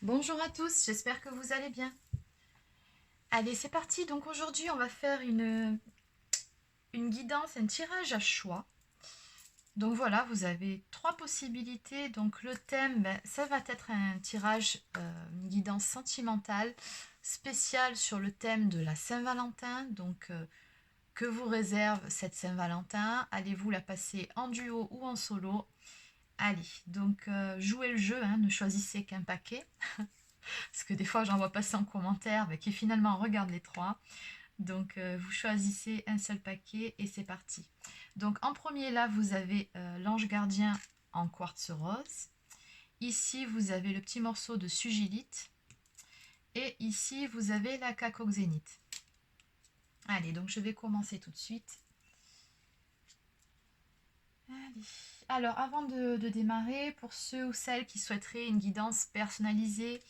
Bonjour à tous, j'espère que vous allez bien. Allez, c'est parti. Donc aujourd'hui, on va faire une guidance, un tirage à choix. Donc voilà, vous avez trois possibilités. Donc le thème, ça va être un tirage, une guidance sentimentale spéciale sur le thème de la Saint-Valentin. Donc que vous réserve cette Saint-Valentin? Allez-vous la passer en duo ou en solo? Allez, donc jouez le jeu, hein, ne choisissez qu'un paquet. Parce que des fois j'en vois passer en commentaire qui finalement regardent les trois. Donc vous choisissez un seul paquet et c'est parti. Donc en premier là vous avez l'ange gardien en quartz rose. Ici vous avez le petit morceau de sugilite. Et ici vous avez la cacoxénite. Allez, donc je vais commencer tout de suite. Allez. Alors avant de démarrer, pour ceux ou celles qui souhaiteraient une guidance personnalisée,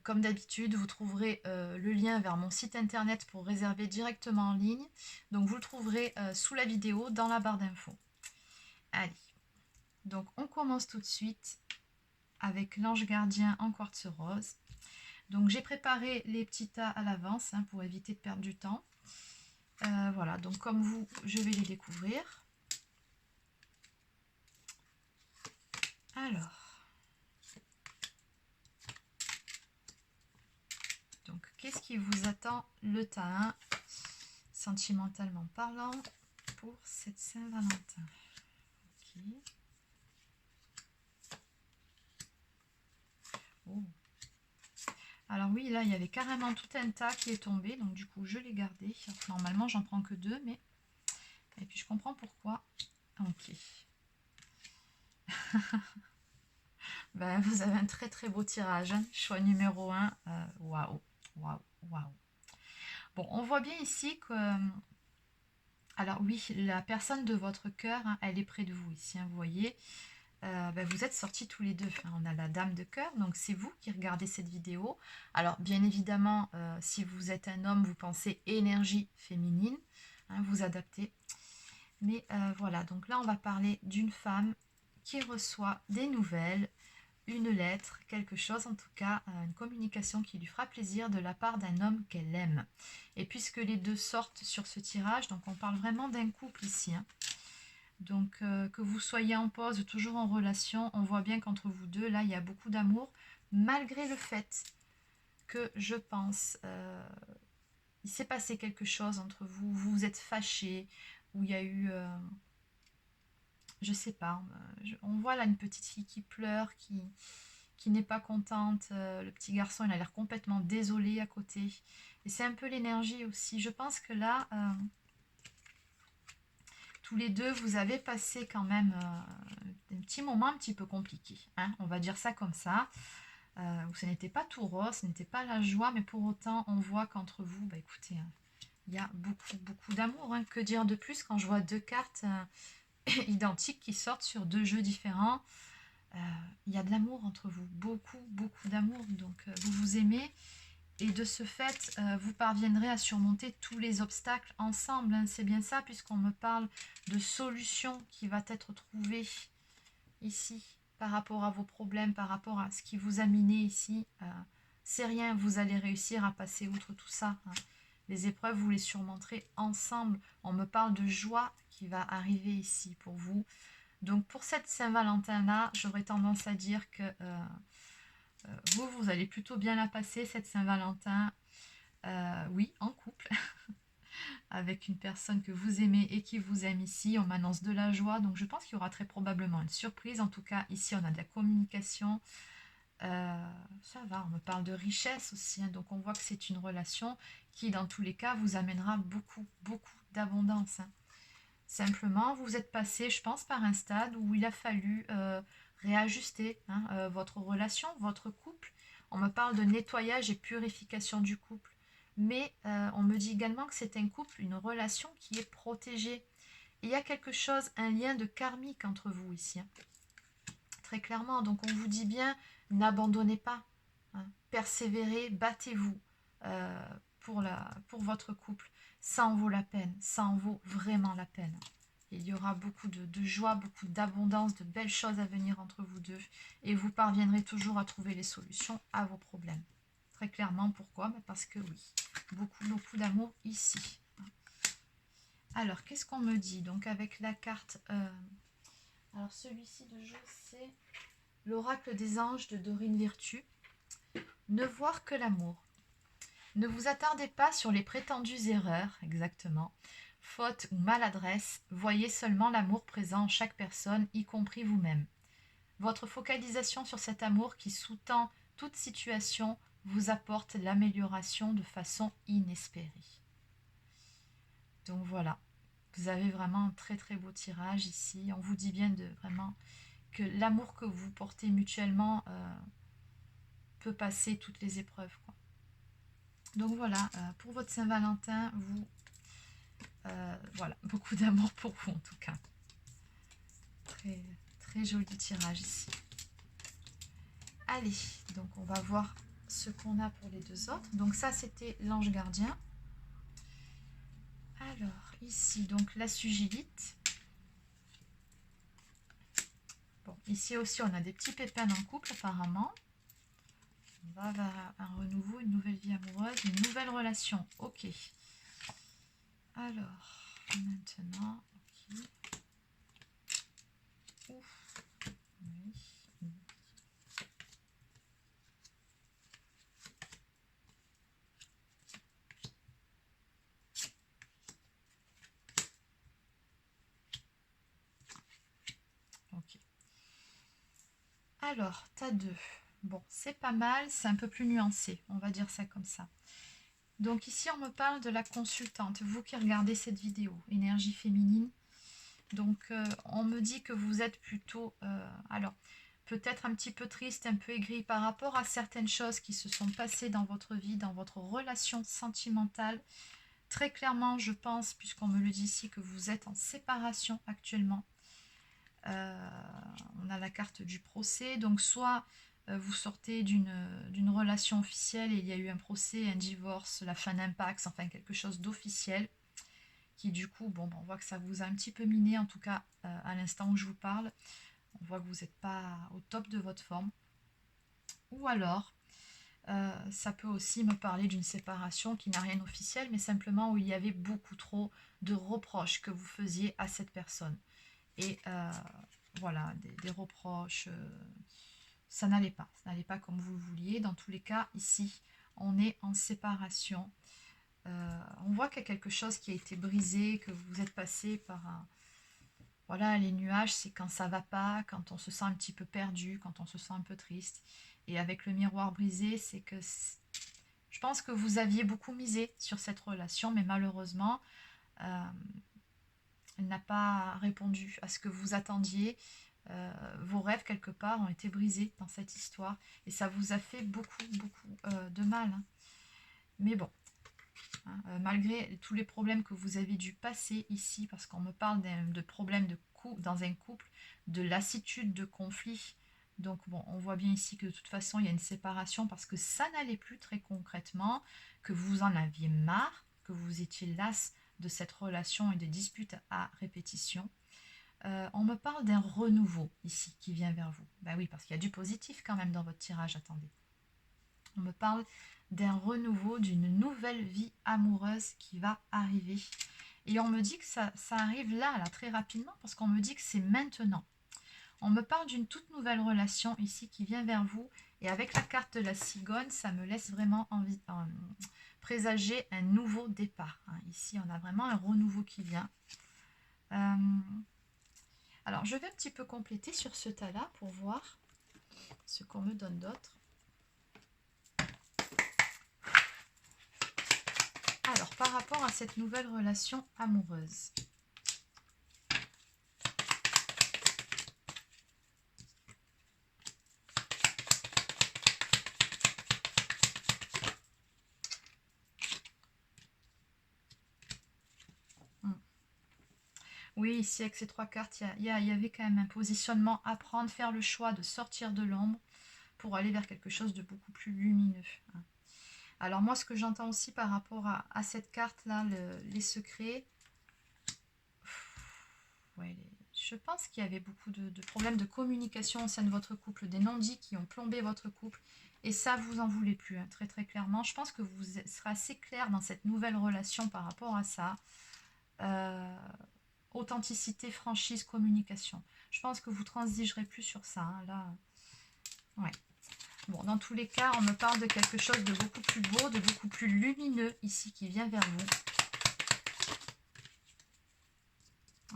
comme d'habitude, vous trouverez le lien vers mon site internet pour réserver directement en ligne. Donc vous le trouverez sous la vidéo dans la barre d'infos. Allez, donc on commence tout de suite avec l'ange gardien en quartz rose. Donc j'ai préparé les petits tas à l'avance pour éviter de perdre du temps. Voilà, donc comme vous, je vais les découvrir. Alors, donc qu'est-ce qui vous attend le tas 1, sentimentalement parlant, pour cette Saint-Valentin? Ok. Oh. Alors oui, là, il y avait carrément tout un tas qui est tombé, donc du coup, je l'ai gardé. Normalement, j'en prends que 2, mais... Et puis, je comprends pourquoi. Ok. Ben, vous avez un très très beau tirage. Choix numéro 1. Waouh, waouh, waouh. Bon, on voit bien ici que... Alors oui, la personne de votre cœur, elle est près de vous ici, vous voyez. Vous êtes sortis tous les deux. On a la dame de cœur, donc c'est vous qui regardez cette vidéo. Alors bien évidemment, si vous êtes un homme, vous pensez énergie féminine, vous adaptez. Mais voilà, donc là on va parler d'une femme qui reçoit des nouvelles, une lettre, quelque chose en tout cas, une communication qui lui fera plaisir de la part d'un homme qu'elle aime. Et puisque les deux sortent sur ce tirage, donc on parle vraiment d'un couple ici. Donc que vous soyez en pause, toujours en relation, on voit bien qu'entre vous deux, là, il y a beaucoup d'amour, malgré le fait que je pense, il s'est passé quelque chose entre vous, vous vous êtes fâchés, où il y a eu, je sais pas, on voit là une petite fille qui pleure, qui n'est pas contente, le petit garçon, il a l'air complètement désolé à côté, et c'est un peu l'énergie aussi. Je pense que là... tous les deux, vous avez passé quand même un petit moment un petit peu compliqué. On va dire ça comme ça. Où ce n'était pas tout rose, ce n'était pas la joie, mais pour autant, on voit qu'entre vous, écoutez, il y a beaucoup, beaucoup d'amour. Que dire de plus quand je vois deux cartes identiques qui sortent sur deux jeux différents? Il y a de l'amour entre vous, beaucoup, beaucoup d'amour. Donc, vous vous aimez. Et de ce fait, vous parviendrez à surmonter tous les obstacles ensemble. C'est bien ça, puisqu'on me parle de solutions qui va être trouvée ici, par rapport à vos problèmes, par rapport à ce qui vous a miné ici. C'est rien, vous allez réussir à passer outre tout ça. Les épreuves, vous les surmonterez ensemble. On me parle de joie qui va arriver ici pour vous. Donc pour cette Saint-Valentin-là, j'aurais tendance à dire que... vous allez plutôt bien la passer, cette Saint-Valentin. Oui, en couple, avec une personne que vous aimez et qui vous aime ici. On m'annonce de la joie, donc je pense qu'il y aura très probablement une surprise. En tout cas, ici, on a de la communication. Ça va, on me parle de richesse aussi. Donc on voit que c'est une relation qui, dans tous les cas, vous amènera beaucoup, beaucoup d'abondance. Simplement, vous êtes passé, je pense, par un stade où il a fallu réajuster votre relation, votre couple. On me parle de nettoyage et purification du couple. Mais on me dit également que c'est un couple, une relation qui est protégée. Et il y a quelque chose, un lien de karmique entre vous ici. Très clairement, donc on vous dit bien, n'abandonnez pas. Persévérez, battez-vous pour votre couple. Ça en vaut la peine, ça en vaut vraiment la peine. Il y aura beaucoup de joie, beaucoup d'abondance, de belles choses à venir entre vous deux. Et vous parviendrez toujours à trouver les solutions à vos problèmes. Très clairement, pourquoi? Parce que oui, beaucoup d'amour ici. Alors, qu'est-ce qu'on me dit? Donc, avec la carte... alors, celui-ci de jeu, c'est l'oracle des anges de Dorine Virtue. Ne voir que l'amour. Ne vous attardez pas sur les prétendues erreurs, exactement, fautes ou maladresses, voyez seulement l'amour présent en chaque personne, y compris vous-même. Votre focalisation sur cet amour qui sous-tend toute situation vous apporte l'amélioration de façon inespérée. Donc voilà, vous avez vraiment un très très beau tirage ici. On vous dit bien de vraiment que l'amour que vous portez mutuellement peut passer toutes les épreuves, quoi. Donc voilà, pour votre Saint-Valentin, vous, voilà, beaucoup d'amour pour vous en tout cas. Très, très joli tirage ici. Allez, donc on va voir ce qu'on a pour les deux autres. Donc ça, c'était l'ange gardien. Alors, ici, donc la sugilite. Bon, ici aussi, on a des petits pépins en couple apparemment. On va vers un renouveau, une nouvelle vie amoureuse, une nouvelle relation. Ok. Alors, maintenant, ok. Ouf. Oui. Ok. Alors, t'as deux. Bon, c'est pas mal, c'est un peu plus nuancé, on va dire ça comme ça. Donc ici, on me parle de la consultante, vous qui regardez cette vidéo, énergie féminine. Donc, on me dit que vous êtes plutôt, alors, peut-être un petit peu triste, un peu aigri par rapport à certaines choses qui se sont passées dans votre vie, dans votre relation sentimentale. Très clairement, je pense, puisqu'on me le dit ici, que vous êtes en séparation actuellement. On a la carte du procès, donc soit vous sortez d'une relation officielle et il y a eu un procès, un divorce, la fin d'un Pacs, enfin quelque chose d'officiel, qui du coup, bon, on voit que ça vous a un petit peu miné, en tout cas à l'instant où je vous parle, on voit que vous n'êtes pas au top de votre forme. Ou alors, ça peut aussi me parler d'une séparation qui n'a rien d'officiel, mais simplement où il y avait beaucoup trop de reproches que vous faisiez à cette personne. Et voilà, des reproches, ça n'allait pas comme vous le vouliez. Dans tous les cas, ici, on est en séparation. On voit qu'il y a quelque chose qui a été brisé, que vous êtes passé par un... Voilà, les nuages, c'est quand ça va pas, quand on se sent un petit peu perdu, quand on se sent un peu triste. Et avec le miroir brisé, c'est que... Je pense que vous aviez beaucoup misé sur cette relation, mais malheureusement, elle n'a pas répondu à ce que vous attendiez. Vos rêves, quelque part, ont été brisés dans cette histoire. Et ça vous a fait beaucoup de mal. Hein. Mais bon, hein, malgré tous les problèmes que vous avez dû passer ici, parce qu'on me parle de problèmes dans un couple, de lassitude, de conflit. Donc bon, on voit bien ici que de toute façon, il y a une séparation parce que ça n'allait plus très concrètement, que vous en aviez marre, que vous étiez lasse de cette relation et des disputes à répétition. On me parle d'un renouveau ici qui vient vers vous. Ben oui, parce qu'il y a du positif quand même dans votre tirage, attendez. On me parle d'un renouveau, d'une nouvelle vie amoureuse qui va arriver. Et on me dit que ça arrive là, très rapidement, parce qu'on me dit que c'est maintenant. On me parle d'une toute nouvelle relation ici qui vient vers vous. Et avec la carte de la cigogne, ça me laisse vraiment présager un nouveau départ. Hein. Ici, on a vraiment un renouveau qui vient. Alors, je vais un petit peu compléter sur ce tas-là pour voir ce qu'on me donne d'autre. Alors, par rapport à cette nouvelle relation amoureuse. Oui, ici, avec ces trois cartes, il y avait quand même un positionnement à prendre, faire le choix de sortir de l'ombre pour aller vers quelque chose de beaucoup plus lumineux. Hein. Alors moi, ce que j'entends aussi par rapport à cette carte-là, les secrets, Ouais, je pense qu'il y avait beaucoup de problèmes de communication au sein de votre couple, des non-dits qui ont plombé votre couple. Et ça, vous en voulez plus, hein, très très clairement. Je pense que vous serez assez clair dans cette nouvelle relation par rapport à ça. Euh, Authenticité, franchise, communication. Je pense que vous transigerez plus sur ça, hein, là. Ouais. Bon, dans tous les cas, on me parle de quelque chose de beaucoup plus beau, de beaucoup plus lumineux ici qui vient vers vous.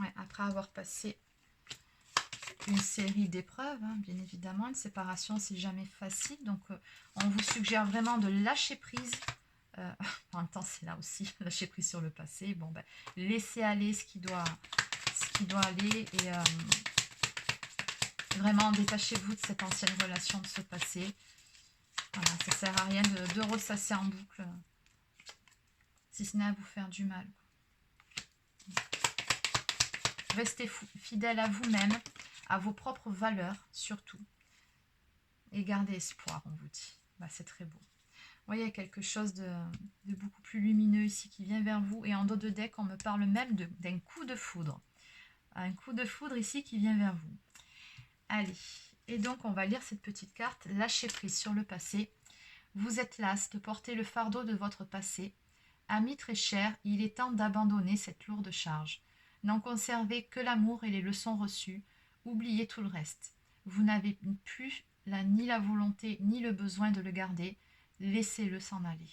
Ouais, après avoir passé une série d'épreuves, hein, bien évidemment. Une séparation, c'est jamais facile. Donc, on vous suggère vraiment de lâcher prise. En même temps, c'est là aussi, lâcher prise sur le passé. Bon, ben, laisser aller ce qui doit aller. Et vraiment, détachez-vous de cette ancienne relation, de ce passé. Voilà, ça ne sert à rien de ressasser en boucle, si ce n'est à vous faire du mal. Restez fidèle à vous-même, à vos propres valeurs surtout. Et gardez espoir, on vous dit. Bah, c'est très beau. Vous voyez, il y a quelque chose de beaucoup plus lumineux ici qui vient vers vous. Et en dos de deck, on me parle même d'un coup de foudre. Un coup de foudre ici qui vient vers vous. Allez, et donc on va lire cette petite carte. Lâchez prise sur le passé. Vous êtes las de porter le fardeau de votre passé. Amis très chers, il est temps d'abandonner cette lourde charge. N'en conservez que l'amour et les leçons reçues. Oubliez tout le reste. Vous n'avez plus ni la volonté ni le besoin de le garder. Laissez-le s'en aller.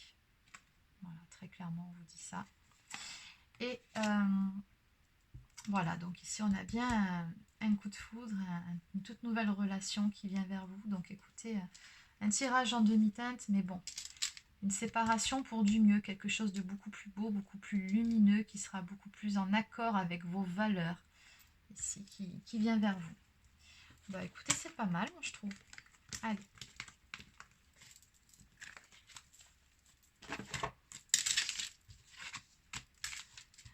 Voilà, très clairement, on vous dit ça. Et voilà, donc ici, on a bien un coup de foudre, une toute nouvelle relation qui vient vers vous. Donc écoutez, un tirage en demi-teinte, mais bon, une séparation pour du mieux, quelque chose de beaucoup plus beau, beaucoup plus lumineux, qui sera beaucoup plus en accord avec vos valeurs, ici, qui vient vers vous. Bah écoutez, c'est pas mal, moi, je trouve. Allez.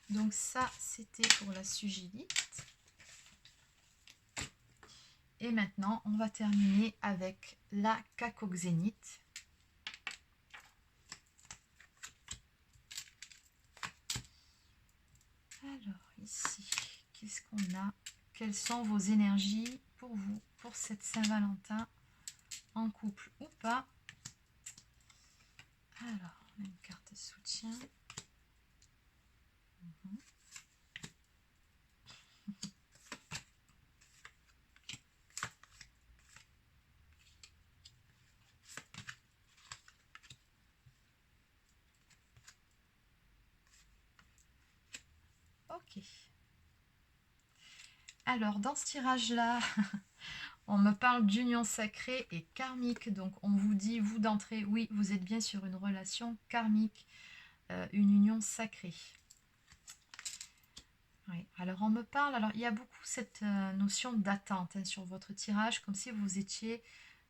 Donc ça, c'était pour la sugilite. Et maintenant, on va terminer avec la cacoxénite. Alors ici, qu'est-ce qu'on a? Quelles sont vos énergies pour vous, pour cette Saint-Valentin, en couple ou pas? Alors, une carte de soutien. Ok. Alors, dans ce tirage-là, on me parle d'union sacrée et karmique. Donc, on vous dit, vous d'entrée, oui, vous êtes bien sur une relation karmique, une union sacrée. Oui. Alors, on me parle, alors il y a beaucoup cette notion d'attente hein, sur votre tirage, comme si vous étiez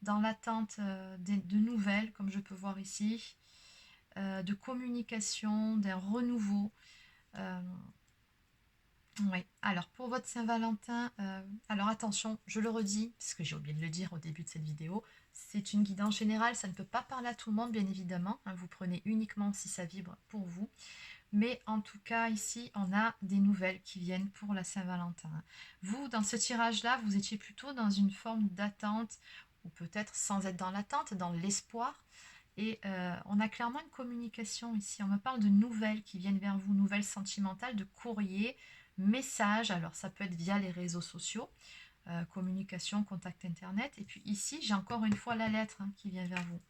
dans l'attente de nouvelles, comme je peux voir ici, de communication, d'un renouveau. Oui, alors pour votre Saint-Valentin, alors attention, je le redis, parce que j'ai oublié de le dire au début de cette vidéo, c'est une guidance générale, ça ne peut pas parler à tout le monde, bien évidemment, hein, vous prenez uniquement si ça vibre pour vous, mais en tout cas, ici, on a des nouvelles qui viennent pour la Saint-Valentin. Vous, dans ce tirage-là, vous étiez plutôt dans une forme d'attente, ou peut-être sans être dans l'attente, dans l'espoir, et on a clairement une communication ici. On me parle de nouvelles qui viennent vers vous, nouvelles sentimentales, de courrier, messages. Alors ça peut être via les réseaux sociaux, communication, contact internet. Et puis ici, j'ai encore une fois la lettre hein, qui vient vers vous.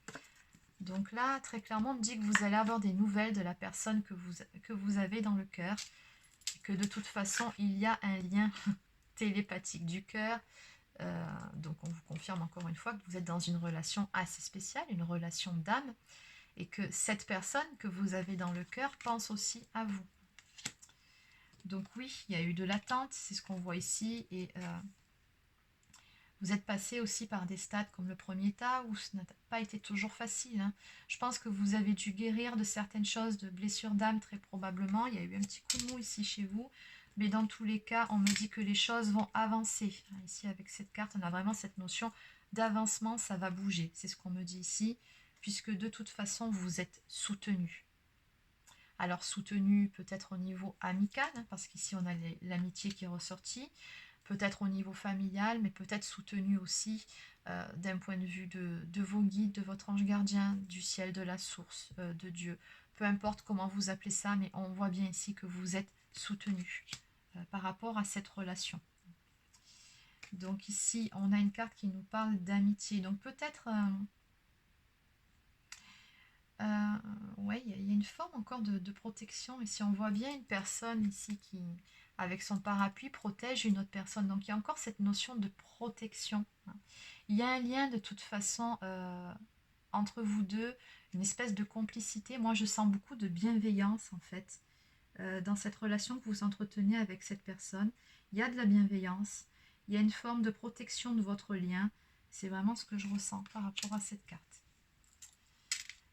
Donc là, très clairement, on me dit que vous allez avoir des nouvelles de la personne que vous avez dans le cœur. Et que de toute façon, il y a un lien télépathique du cœur. Donc on vous confirme encore une fois que vous êtes dans une relation assez spéciale, une relation d'âme, et que cette personne que vous avez dans le cœur pense aussi à vous. Donc oui, il y a eu de l'attente, c'est ce qu'on voit ici, et vous êtes passé aussi par des stades comme le premier état, où ce n'a pas été toujours facile. Hein. Je pense que vous avez dû guérir de certaines choses, de blessures d'âme très probablement. Il y a eu un petit coup de mou ici chez vous. Mais dans tous les cas, on me dit que les choses vont avancer. Ici, avec cette carte, on a vraiment cette notion d'avancement, ça va bouger. C'est ce qu'on me dit ici, puisque de toute façon, vous êtes soutenu. Alors soutenu peut-être au niveau amical, hein, parce qu'ici on a l'amitié qui est ressortie, peut-être au niveau familial, mais peut-être soutenu aussi d'un point de vue de vos guides, de votre ange gardien, du ciel, de la source, de Dieu. Peu importe comment vous appelez ça, mais on voit bien ici que vous êtes soutenu par rapport à cette relation. Donc ici, on a une carte qui nous parle d'amitié. Donc peut-être... ouais, il y a une forme encore de protection. Ici, on voit bien une personne ici qui, avec son parapluie, protège une autre personne. Donc, il y a encore cette notion de protection, hein. Il y a un lien de toute façon entre vous deux, une espèce de complicité. Moi, je sens beaucoup de bienveillance, en fait, dans cette relation que vous entretenez avec cette personne. Il y a de la bienveillance. Il y a une forme de protection de votre lien. C'est vraiment ce que je ressens par rapport à cette carte.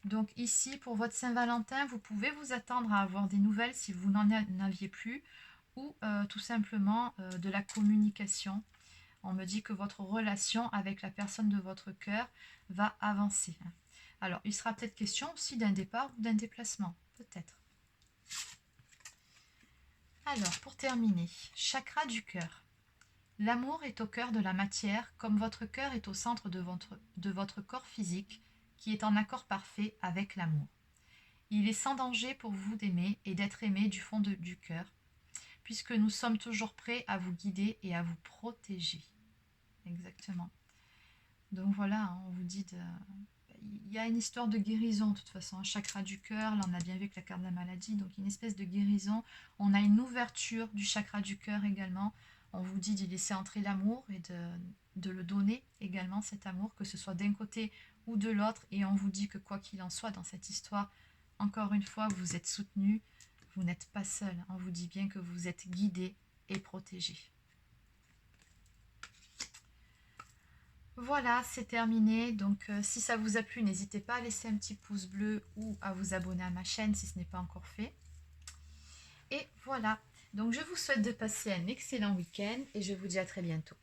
Donc ici, pour votre Saint-Valentin, vous pouvez vous attendre à avoir des nouvelles si vous n'en aviez plus, ou tout simplement de la communication. On me dit que votre relation avec la personne de votre cœur va avancer. Alors, il sera peut-être question aussi d'un départ ou d'un déplacement, peut-être. Alors, pour terminer, chakra du cœur. L'amour est au cœur de la matière, comme votre cœur est au centre de votre corps physique, qui est en accord parfait avec l'amour. Il est sans danger pour vous d'aimer et d'être aimé du fond du cœur, puisque nous sommes toujours prêts à vous guider et à vous protéger. Exactement. Donc voilà, hein, on vous dit il y a une histoire de guérison de toute façon, un chakra du cœur, là on a bien vu avec la carte de la maladie, donc une espèce de guérison. On a une ouverture du chakra du cœur également. On vous dit d'y laisser entrer l'amour et de le donner également, cet amour, que ce soit d'un côté ou de l'autre. Et on vous dit que quoi qu'il en soit dans cette histoire, encore une fois, vous êtes soutenu, vous n'êtes pas seul. On vous dit bien que vous êtes guidé et protégé. Voilà, c'est terminé. Donc si ça vous a plu, n'hésitez pas à laisser un petit pouce bleu ou à vous abonner à ma chaîne si ce n'est pas encore fait. Et voilà, donc je vous souhaite de passer un excellent week-end et je vous dis à très bientôt.